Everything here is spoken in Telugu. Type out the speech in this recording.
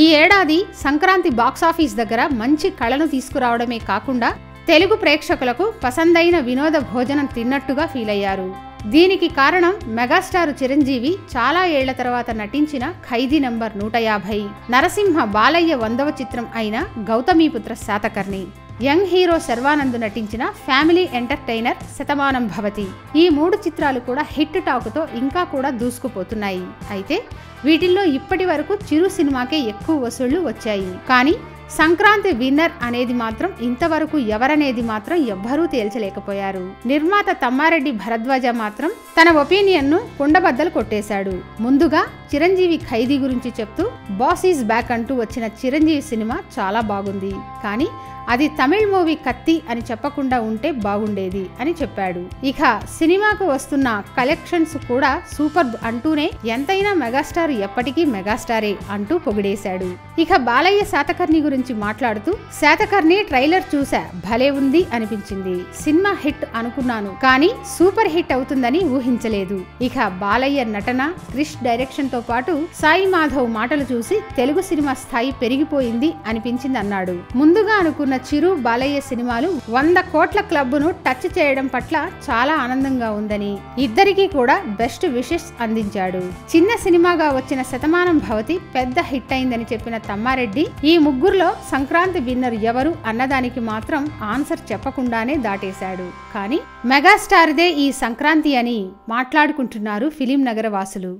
ఈ ఏడాది సంక్రాంతి బాక్సాఫీస్ దగ్గర మంచి కళను తీసుకురావడమే కాకుండా తెలుగు ప్రేక్షకులకు పసందైన వినోద భోజనం తిన్నట్టుగా ఫీల్ అయ్యారు. దీనికి కారణం మెగాస్టార్ చిరంజీవి చాలా ఏళ్ల తర్వాత నటించిన ఖైదీ నంబర్ 150, నరసింహ బాలయ్య 100వ చిత్రం అయిన గౌతమీపుత్ర శాతకర్ణి, యంగ్ హీరో శర్వానంద్ నటించిన ఫ్యామిలీ ఎంటర్టైనర్ శతమానం భవతి. ఈ 3 చిత్రాలు కూడా హిట్ టాకుతో ఇంకా కూడా దూసుకుపోతున్నాయి. అయితే వీటిల్లో ఇప్పటి వరకు చిరు సినిమాకే ఎక్కువ వసూళ్లు వచ్చాయి. కానీ సంక్రాంతి విన్నర్ అనేది మాత్రం ఇంతవరకు ఎవరనేది మాత్రం ఎవ్వరూ తేల్చలేకపోయారు. నిర్మాత తమ్మారెడ్డి భరద్వాజ మాత్రం తన ఒపీనియన్ను కుండబద్దలు కొట్టేశాడు. ముందుగా చిరంజీవి ఖైదీ గురించి చెప్తూ బాస్ ఈజ్ బ్యాక్ అంటూ వచ్చిన చిరంజీవి సినిమా చాలా బాగుంది, కానీ అది తమిళ్ మూవీ కత్తి అని చెప్పకుండా ఉంటే బాగుండేది అని చెప్పాడు. ఇక సినిమాకు వస్తున్న కలెక్షన్స్ కూడా సూపర్ అంటూనే ఎంతైనా మెగాస్టార్ ఎప్పటికీ మెగాస్టారే అంటూ పొగిడేశాడు. ఇక బాలయ్య శాతకర్ణి గురించి మాట్లాడుతూ, శాతకర్ణి ట్రైలర్ చూసా, భలే ఉంది అనిపించింది. సినిమా హిట్ అనుకున్నాను, కానీ సూపర్ హిట్ అవుతుందని ఊహించలేదు. ఇక బాలయ్య నటన, క్రిష్ డైరెక్షన్ తో పాటు సాయి మాధవ్ మాటలు చూసి తెలుగు సినిమా స్థాయి పెరిగిపోయింది అనిపించింది అన్నాడు. ముందుగా అనుకున్న చిరు బాలయ్య సినిమాలు 100 కోట్ల క్లబ్ను టచ్ చేయడం పట్ల చాలా ఆనందంగా ఉందని, ఇద్దరికీ కూడా బెస్ట్ విషెస్ అందించాడు. చిన్న సినిమాగా వచ్చిన శతమానం భవతి పెద్ద హిట్ అయిందని చెప్పిన తమ్మారెడ్డి ఈ ముగ్గురులో సంక్రాంతి విన్నర్ ఎవరు అన్నదానికి మాత్రం ఆన్సర్ చెప్పకుండానే దాటేశాడు. కానీ మెగాస్టార్దే ఈ సంక్రాంతి అని మాట్లాడుకుంటున్నారు ఫిలిం నగర వాసులు.